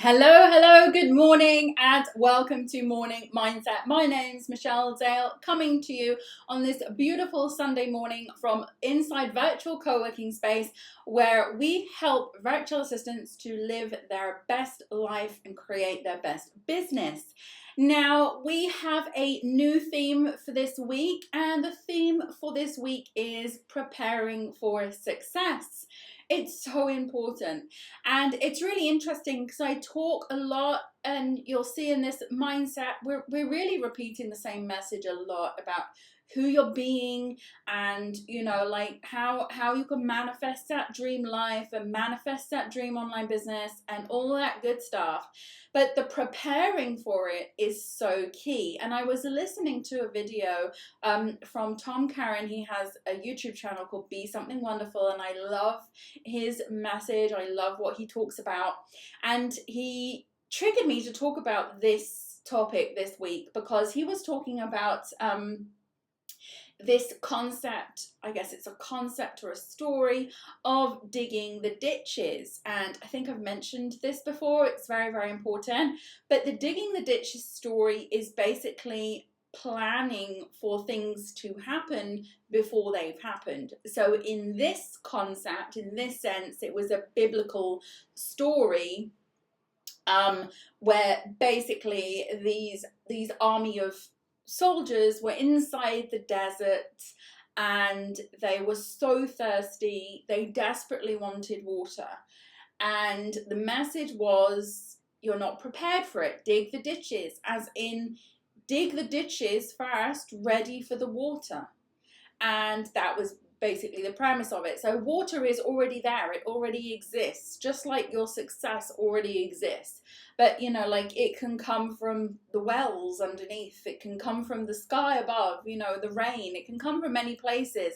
Hello, good morning, and welcome to Morning Mindset. My name's Michelle Dale, coming to you on this beautiful Sunday morning from inside virtual co-working space, where we help virtual assistants to live their best life and create their best business. Now, we have a new theme for this week, and the theme for this week is preparing for success. It's so important. And it's really interesting because I talk a lot, and you'll see in this mindset, we're really repeating the same message a lot about who you're being, and like how you can manifest that dream life and manifest that dream online business and all that good stuff. But the preparing for it is so key. And I was listening to a video from Tom Karen. He has a YouTube channel called Be Something Wonderful, and I love his message. I love what he talks about, and he triggered me to talk about this topic this week because he was talking about this concept, I guess it's a concept or a story, of digging the ditches. And I think I've mentioned this before, it's very, very important. But the digging the ditches story is basically planning for things to happen before they've happened. So in this concept, in this sense, it was a biblical story where basically these army of soldiers were inside the desert, and they were so thirsty, they desperately wanted water. And the message was, you're not prepared for it. Dig the ditches, as in dig the ditches first, ready for the water. And that was basically the premise of it. So water is already there, it already exists, just like your success already exists. But like it can come from the wells underneath, it can come from the sky above, the rain, it can come from many places.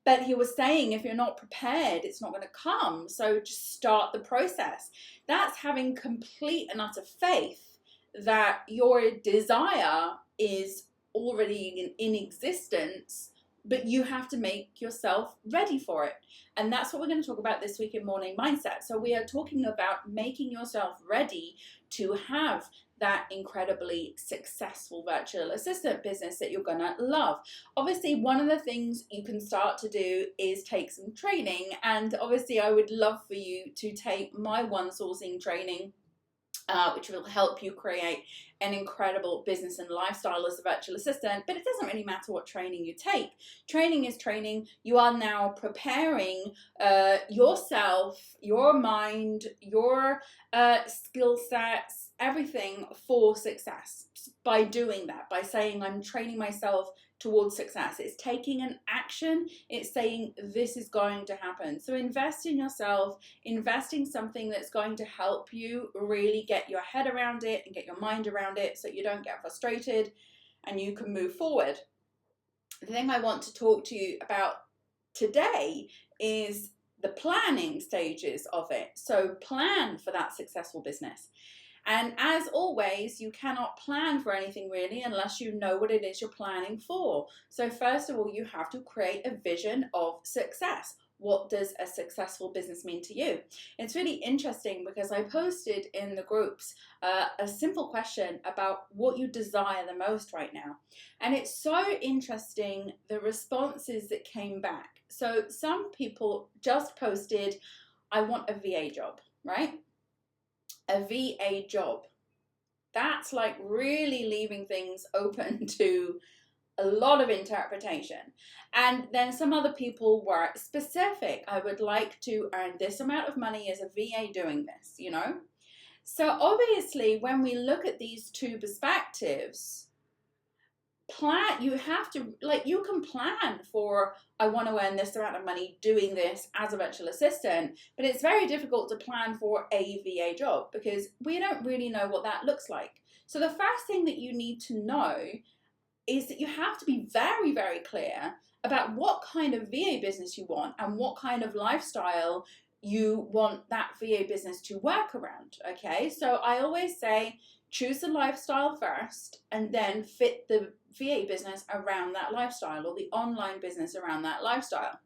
But he was saying, if you're not prepared, it's not going to come. So just start the process. That's having complete and utter faith that your desire is already in existence, but you have to make yourself ready for it. And that's what we're going to talk about this week in Morning Mindset. So we are talking about making yourself ready to have that incredibly successful virtual assistant business that you're going to love. Obviously, one of the things you can start to do is take some training. And obviously, I would love for you to take my one sourcing training, which will help you create an incredible business and lifestyle as a virtual assistant. But it doesn't really matter what training you take. Training is training. You are now preparing yourself, your mind, your skill sets, everything for success by doing that, by saying, I'm training myself towards success. It's taking an action. It's saying, this is going to happen. So invest in yourself, investing something that's going to help you really get your head around it and get your mind around it, so you don't get frustrated and you can move forward. The thing I want to talk to you about today is the planning stages of it. So plan for that successful business. And as always, you cannot plan for anything really unless you know what it is you're planning for. So first of all, you have to create a vision of success. What does a successful business mean to you? It's really interesting because I posted in the groups a simple question about what you desire the most right now. And it's so interesting, the responses that came back. So some people just posted, I want a VA job, right? A VA job. That's like really leaving things open to a lot of interpretation. And then some other people were specific. I would like to earn this amount of money as a VA doing this, So obviously, when we look at these two perspectives, you have to, you can plan for, I want to earn this amount of money doing this as a virtual assistant, but it's very difficult to plan for a VA job because we don't really know what that looks like. So the first thing that you need to know is that you have to be very, very clear about what kind of VA business you want and what kind of lifestyle you want that VA business to work around, okay? So I always say, choose the lifestyle first and then fit the VA business around that lifestyle, or the online business around that lifestyle.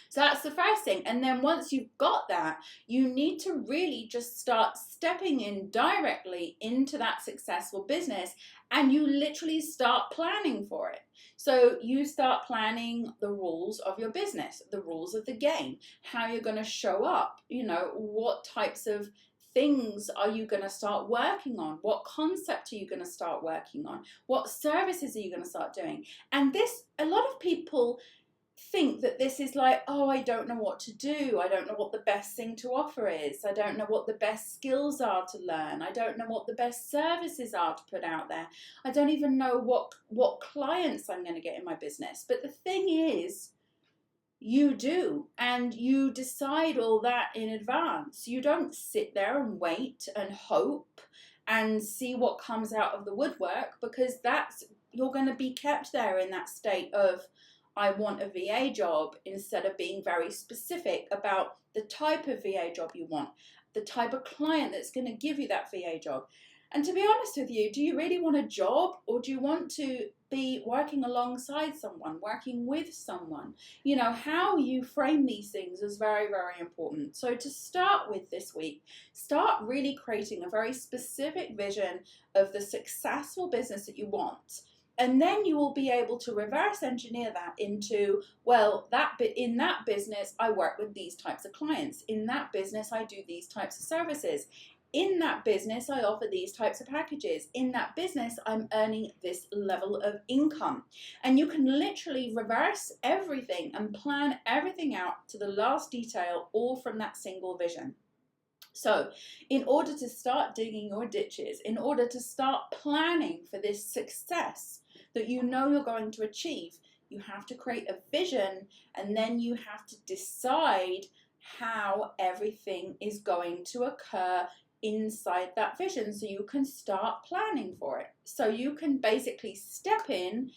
So that's the first thing. And then once you've got that, you need to really just start stepping in directly into that successful business, and you literally start planning for it. So you start planning the rules of your business, the rules of the game, how you're going to show up, what types of things are you going to start working on? What concept are you going to start working on? What services are you going to start doing? And this, a lot of people think that this is like, oh, I don't know what to do. I don't know what the best thing to offer is. I don't know what the best skills are to learn. I don't know what the best services are to put out there. I don't even know what clients I'm going to get in my business. But the thing is, you do, and you decide all that in advance. You don't sit there and wait and hope and see what comes out of the woodwork, because you're going to be kept there in that state of, I want a VA job, instead of being very specific about the type of VA job you want, the type of client that's going to give you that VA job. And to be honest with you, do you really want a job, or do you want to be working alongside someone, working with someone? How you frame these things is very, very important. So to start with this week, start really creating a very specific vision of the successful business that you want. And then you will be able to reverse engineer that into, well, in that business, I work with these types of clients. In that business, I do these types of services. In that business, I offer these types of packages. In that business, I'm earning this level of income. And you can literally reverse everything and plan everything out to the last detail, all from that single vision. So in order to start digging your ditches, in order to start planning for this success that you're going to achieve, you have to create a vision, and then you have to decide how everything is going to occur inside that vision, so you can start planning for it. So you can basically step in,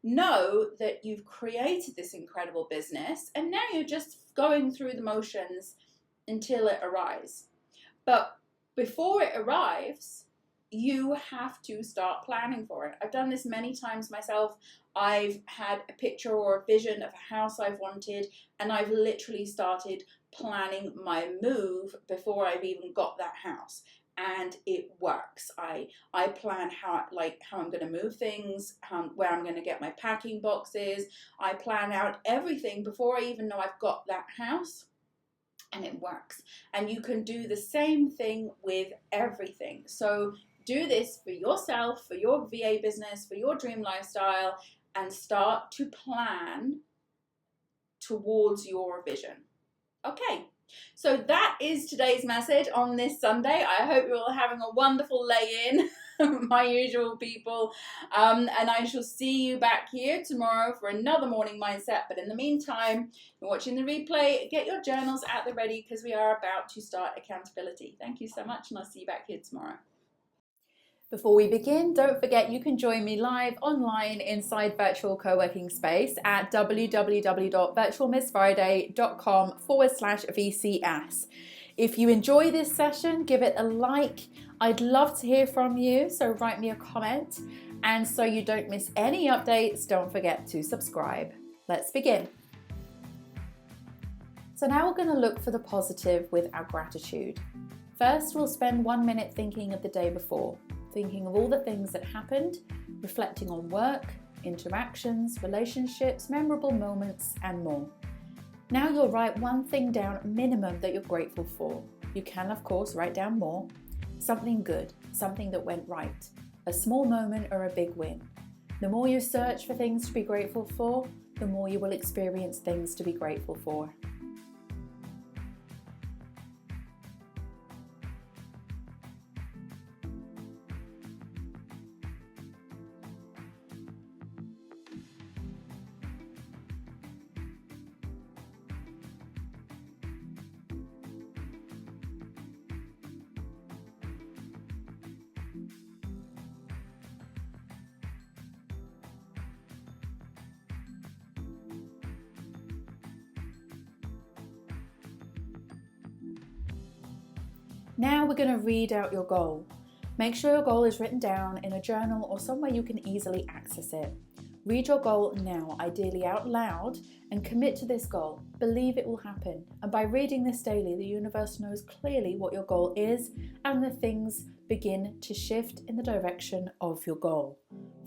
know that you've created this incredible business, and now you're just going through the motions until it arrives. But before it arrives, you have to start planning for it. I've done this many times myself. I've had a picture or a vision of a house I've wanted, and I've literally started planning my move before I've even got that house. And it works. I plan how I'm going to move things, where I'm going to get my packing boxes. I plan out everything before I even know I've got that house. And it works. And you can do the same thing with everything. So do this for yourself, for your VA business, for your dream lifestyle, and start to plan towards your vision. Okay, so that is today's message on this Sunday. I hope you're all having a wonderful lay-in, my usual people. And I shall see you back here tomorrow for another morning mindset. But in the meantime, you're watching the replay, get your journals at the ready, because we are about to start accountability. Thank you so much, and I'll see you back here tomorrow. Before we begin, don't forget you can join me live online inside Virtual Co-working Space at www.virtualmissfriday.com/VCS. If you enjoy this session, give it a like. I'd love to hear from you, so write me a comment. And so you don't miss any updates, don't forget to subscribe. Let's begin. So now we're going to look for the positive with our gratitude. First, we'll spend 1 minute thinking of the day before, thinking of all the things that happened, reflecting on work, interactions, relationships, memorable moments, and more. Now you'll write one thing down minimum that you're grateful for. You can, of course, write down more. Something good, something that went right, a small moment or a big win. The more you search for things to be grateful for, the more you will experience things to be grateful for. Now we're going to read out your goal. Make sure your goal is written down in a journal or somewhere you can easily access it. Read your goal now, ideally out loud, and commit to this goal. Believe it will happen. And by reading this daily, the universe knows clearly what your goal is, and the things begin to shift in the direction of your goal.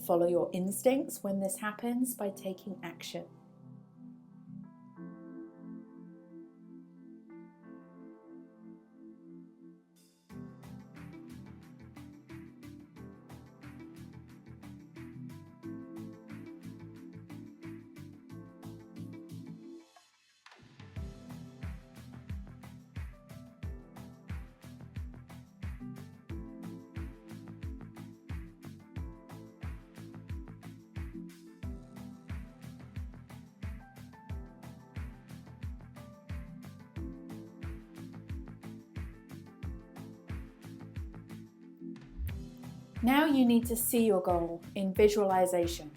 Follow your instincts when this happens by taking action. Now you need to see your goal in visualization.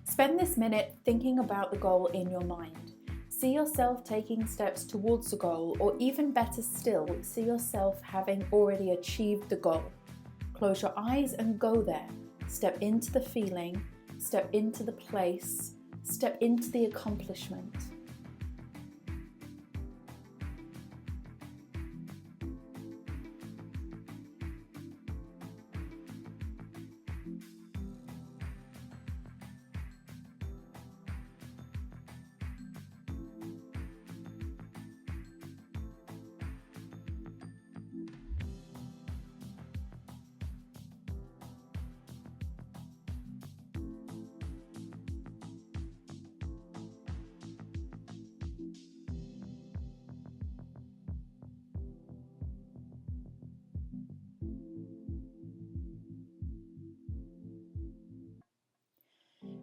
Spend this minute thinking about the goal in your mind. See yourself taking steps towards the goal, or even better still, see yourself having already achieved the goal. Close your eyes and go there. Step into the feeling, step into the place, step into the accomplishment.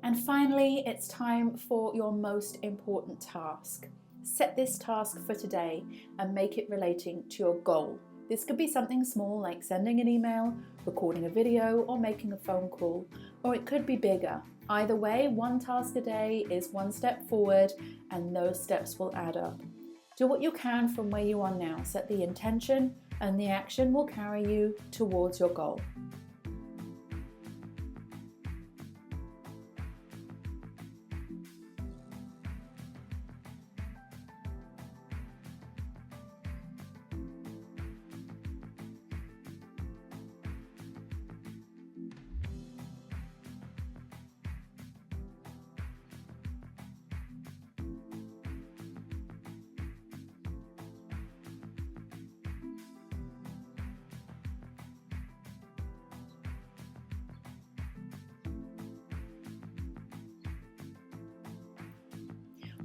And finally, it's time for your most important task. Set this task for today and make it relating to your goal. This could be something small like sending an email, recording a video, or making a phone call, or it could be bigger. Either way, one task a day is one step forward, and those steps will add up. Do what you can from where you are now. Set the intention, and the action will carry you towards your goal.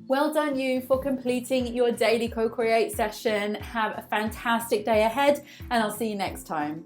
Well done you for completing your daily co-create session. Have a fantastic day ahead, and I'll see you next time.